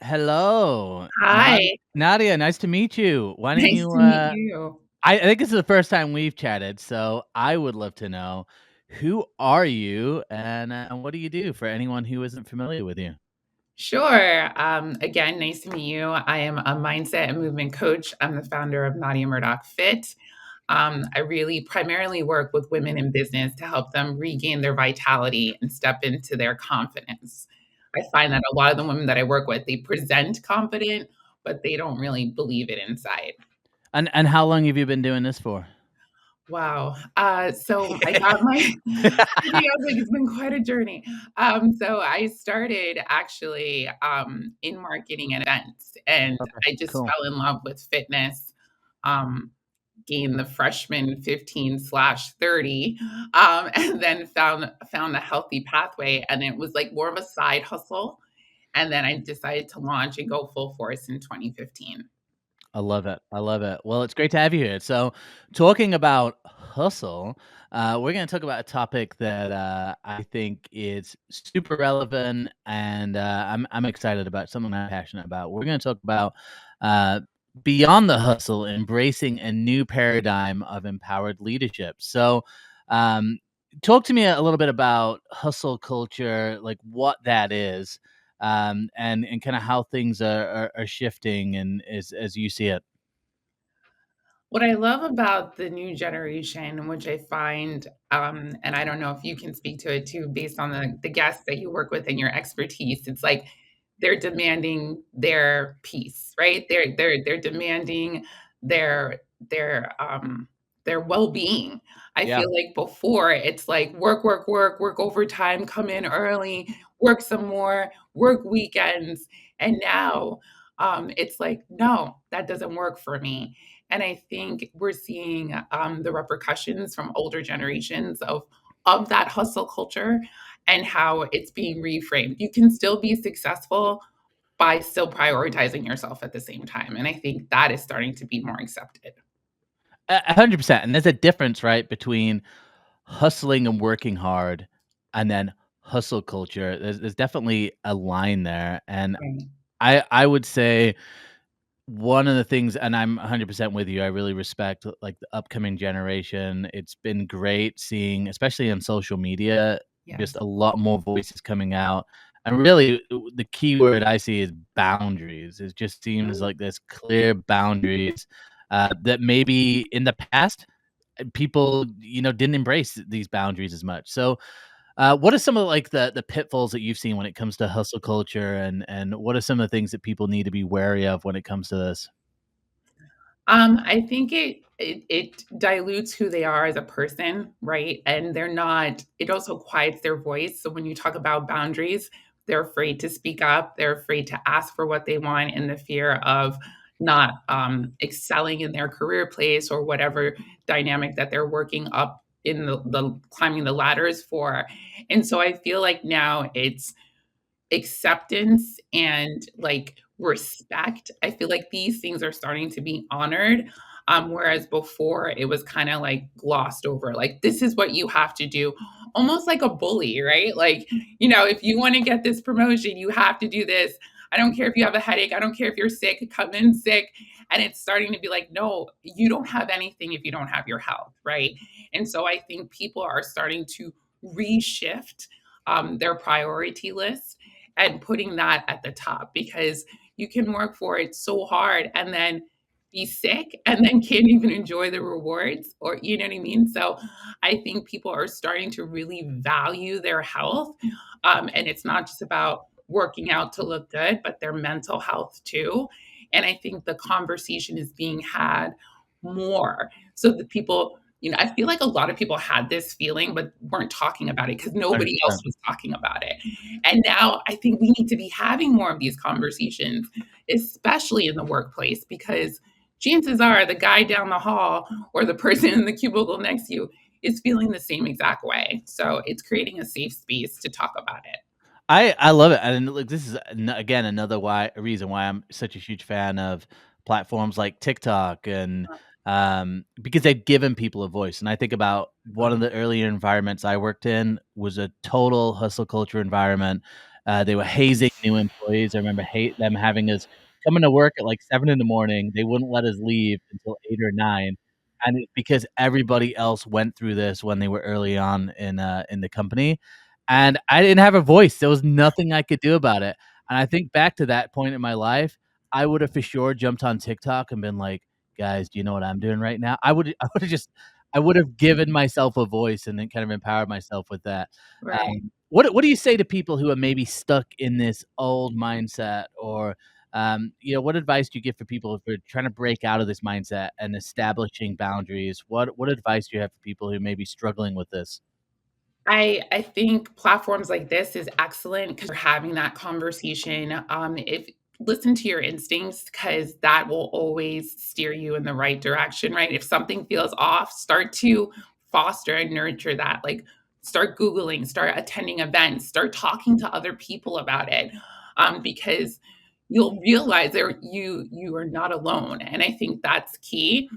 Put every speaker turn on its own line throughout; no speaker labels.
Hello,
Hi,
Nadia. Nice to meet you. Why don't
nice
you?
to meet you.
I think this is the first time we've chatted, so I would love to know who are you and what do you do for anyone who isn't familiar with you?
Sure. Again, nice to meet you. I am a mindset and movement coach. I'm the founder of Nadia Murdoch Fit. I really primarily work with women in business to help them regain their vitality and step into their confidence. I find that a lot of the women that I work with, they present confident, but they don't really believe it inside.
And how long have you been doing this for?
Wow. So I got my I think I was like, it's been quite a journey. So I started actually in marketing and events, and
Okay,
I just
cool.
fell in love with fitness. Um, Gained the freshman 15/30, and then found a healthy pathway, and it was like more of a side hustle. And then I decided to launch and go full force in 2015.
I love it. I love it. Well, it's great to have you here. So, talking about hustle, we're going to talk about a topic that I think is super relevant, and I'm excited about something I'm passionate about. We're going to talk about uh, beyond the hustle, embracing a new paradigm of empowered leadership. So, um, talk to me a little bit about hustle culture, like what that is, and kind of how things are shifting and as you see it.
What I love about the new generation, which I find, and I don't know if you can speak to it too, based on the guests that you work with and your expertise, it's like they're demanding their piece, right? They're demanding their their um their well-being. I
Yeah.
feel like before it's like work, work, work, work overtime, come in early, work some more, work weekends. And now it's like, no, that doesn't work for me. And I think we're seeing the repercussions from older generations of that hustle culture and how it's being reframed. You can still be successful by still prioritizing yourself at the same time. And I think that is starting to be more accepted.
100%, and there's a difference, right, between hustling and working hard and then hustle culture. There's definitely a line there, and
Right.
I would say one of the things and I'm 100% with you, I really respect, like, the upcoming generation. It's been great seeing, especially on social media, just
Yes.
a lot more voices coming out, and really, the key word I see is boundaries. It just seems
Mm.
like there's clear boundaries, that maybe in the past, people, didn't embrace these boundaries as much. So, what are some of, like, the pitfalls that you've seen when it comes to hustle culture, and what are some of the things that people need to be wary of when it comes to this?
I think it dilutes who they are as a person, right? And they're not it also quiets their voice. So when you talk about boundaries, they're afraid to speak up, they're afraid to ask for what they want in the fear of not excelling in their career place or whatever dynamic that they're working up in the climbing the ladders for. And so I feel like now it's acceptance and like respect. I feel like these things are starting to be honored. Whereas before it was kind of like glossed over, like, this is what you have to do, almost like a bully, right? Like, if you want to get this promotion, you have to do this. I don't care if you have a headache. I don't care if you're sick, come in sick. And it's starting to be like, no, you don't have anything if you don't have your health, right? And so I think people are starting to reshift their priority list and putting that at the top because you can work for it so hard and then be sick and then can't even enjoy the rewards, or you know what I mean? So I think people are starting to really value their health. And it's not just about working out to look good, but their mental health too. And I think the conversation is being had more so that people, I feel like a lot of people had this feeling but weren't talking about it because nobody else
100%.
was talking about it. And now I think we need to be having more of these conversations, especially in the workplace, because chances are the guy down the hall or the person in the cubicle next to you is feeling the same exact way. So it's creating a safe space to talk about it.
I love it, and look, this is again another reason why I'm such a huge fan of platforms like TikTok and because they've given people a voice. And I think about one of the earlier environments I worked in was a total hustle culture environment, They were hazing new employees. I remember them having us coming to work at, like, 7 in the morning. They wouldn't let us leave until 8 or 9, and it's because everybody else went through this when they were early on in the company, and I didn't have a voice. There was nothing I could do about it, and I think back to that point in my life, I would have for sure jumped on TikTok and been like, "Guys, do you know what I'm doing right now?" I would have given myself a voice and then kind of empowered myself with that.
Right.
What do you say to people who are maybe stuck in this old mindset or, what advice do you give for people if they're trying to break out of this mindset and establishing boundaries? What advice do you have for people who may be struggling with this?
I think platforms like this is excellent because 'cause you're having that conversation. If listen to your instincts because that will always steer you in the right direction, right? If something feels off, start to foster and nurture that. Like, start Googling, start attending events, start talking to other people about it, because you'll realize you are not alone, and I think that's key.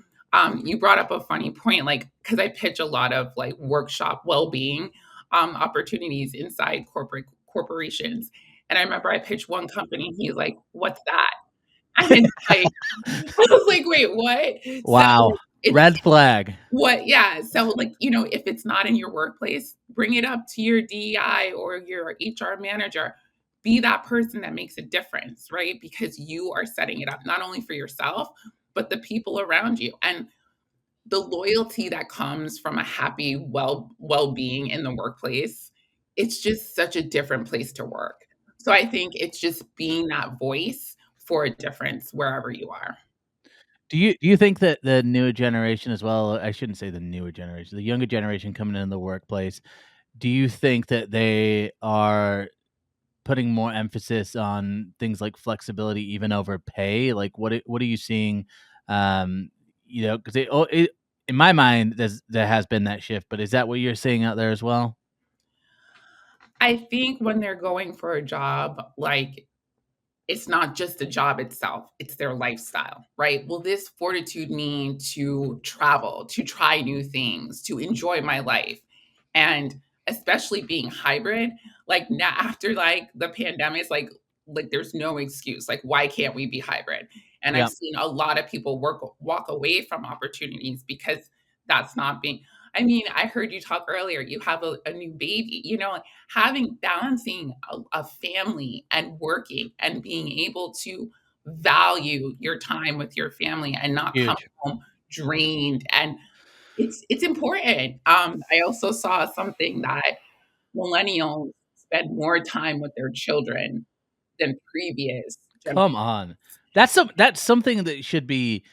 You brought up a funny point, like, because I pitch a lot of, like, workshop well-being, opportunities inside corporations. And I remember I pitched one company, and he's like, "What's that?" And it's like, I was like, "Wait, what?" So
Wow.
it's
Red flag.
what yeah, so, like, if it's not in your workplace, bring it up to your DEI or your HR manager. Be that person that makes a difference, right? Because you are setting it up not only for yourself, but the people around you. And the loyalty that comes from a happy well-being in the workplace, it's just such a different place to work. So I think it's just being that voice for a difference wherever you are.
Do you think that the newer generation as well, I shouldn't say the newer generation, the younger generation coming in the workplace, do you think that they are putting more emphasis on things like flexibility even over pay? Like, what are you seeing? Um, 'Cause in my mind, there has been that shift, but is that what you're seeing out there as well?
I think when they're going for a job, like, it's not just the job itself, it's their lifestyle, right? Will this fortitude mean to travel, to try new things, to enjoy my life? And especially being hybrid, like now after like the pandemic, it's like there's no excuse. Like, why can't we be hybrid? And I've
Yeah,
seen a lot of people walk away from opportunities because that's not being I mean, I heard you talk earlier, you have a new baby, having balancing a family and working and being able to value your time with your family and not come
huge.
home drained and it's important. I also saw something that millennials spend more time with their children than previous
Come
generations.
on. That's something that should be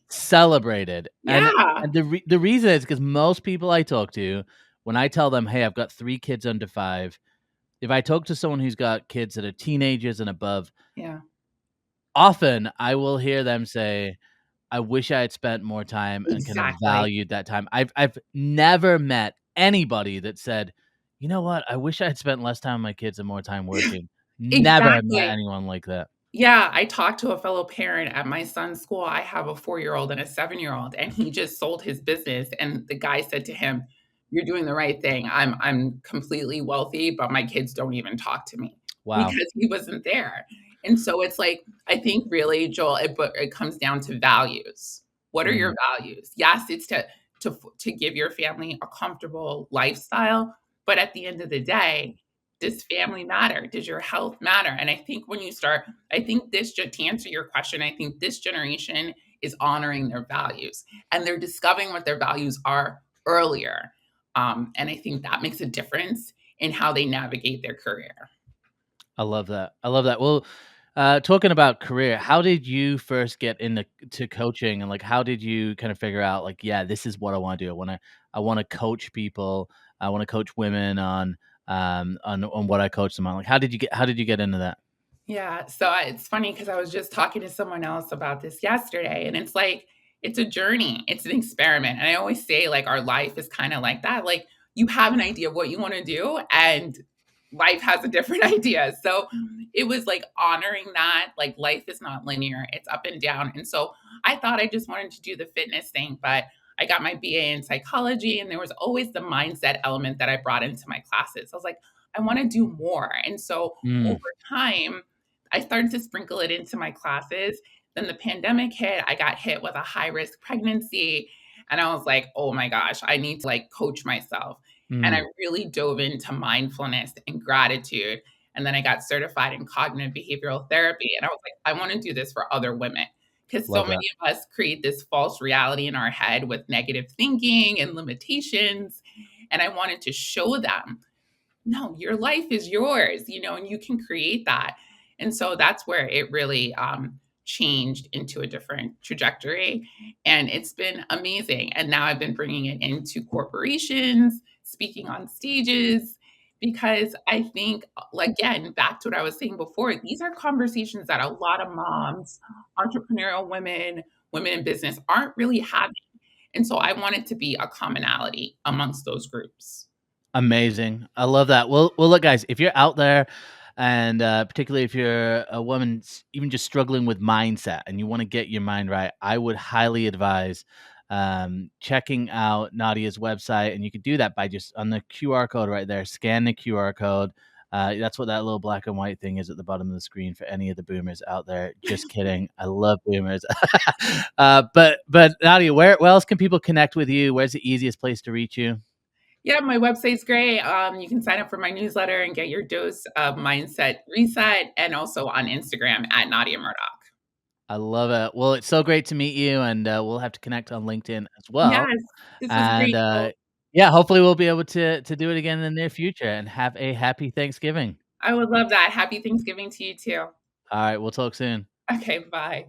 celebrated,
Yeah,
and the reason is because most people I talk to, when I tell them, "Hey, I've got 3 kids under 5," if I talk to someone who's got kids that are teenagers and above,
yeah,
often I will hear them say, "I wish I had spent more time and kind of
exactly,
valued that time." I've never met anybody that said, "You know what? I wish I had spent less time with my kids and more time working." Never have met
exactly.
anyone like that.
Yeah, I talked to a fellow parent at my son's school. I have a 4-year-old and a 7-year-old, and he just sold his business, and the guy said to him, "You're doing the right thing. I'm completely wealthy, but my kids don't even talk to me,"
Wow.
because he wasn't there. And so it's like, I think really, Joel, it comes down to values. What are
Mm.
your values? Yes, it's to give your family a comfortable lifestyle, but at the end of the day, does family matter? Does your health matter? And I think when you start I think to answer your question, I think this generation is honoring their values and they're discovering what their values are earlier. And I think that makes a difference in how they navigate their career.
I love that. I love that. Well, talking about career, how did you first get into coaching, and like how did you kind of figure out like, yeah, this is what I want to do. I want to coach people. I want to coach women on what I coach them on. Like how did you get into that?
Yeah, so it's funny because I was just talking to someone else about this yesterday, and it's like it's a journey, it's an experiment, and I always say like our life is kind of like that. Like you have an idea of what you want to do, and life has a different idea. So it was like honoring that. Like life is not linear; it's up and down. And so I thought I just wanted to do the fitness thing, but I got my BA in psychology, and there was always the mindset element that I brought into my classes. I was like, I wanna do more, and so over
Mm,
time, I started to sprinkle it into my classes. Then the pandemic hit, I got hit with a high-risk pregnancy, and I was like, "Oh my gosh, I need to, like, coach myself." And I
mm,
really dove into mindfulness and gratitude, and then I got certified in cognitive behavioral therapy, and I was like, "I wanna do this for other women," because so
love
many
that.
of us create this false reality in our head with negative thinking and limitations, and I wanted to show them, no, your life is yours, and you can create that. And so that's where it really changed into a different trajectory. And it's been amazing. And now I've been bringing it into corporations, speaking on stages, because I think, again, back to what I was saying before, these are conversations that a lot of moms, entrepreneurial women, women in business aren't really having. And so I want it to be a commonality amongst those groups.
Amazing. I love that. Well, look, guys, if you're out there and particularly if you're a woman even just struggling with mindset and you want to get your mind right, I would highly advise checking out Nadia's website. And you could do that by just on the QR code right there, scan the QR code. That's what that little black and white thing is at the bottom of the screen for any of the boomers out there. Just kidding. I love boomers. But Nadia, where else can people connect with you? Where's the easiest place to reach you?
Yeah, my website's great. You can sign up for my newsletter and get your dose of mindset reset, and also on Instagram at Nadia Murdoch.
I love it. Well, it's so great to meet you, and we'll have to connect on LinkedIn as well.
Yes, this was
And
great. Well,
yeah, hopefully we'll be able to do it again in the near future. And have a happy Thanksgiving.
I would love that. Happy Thanksgiving to you too.
All right, we'll talk soon.
Okay, bye.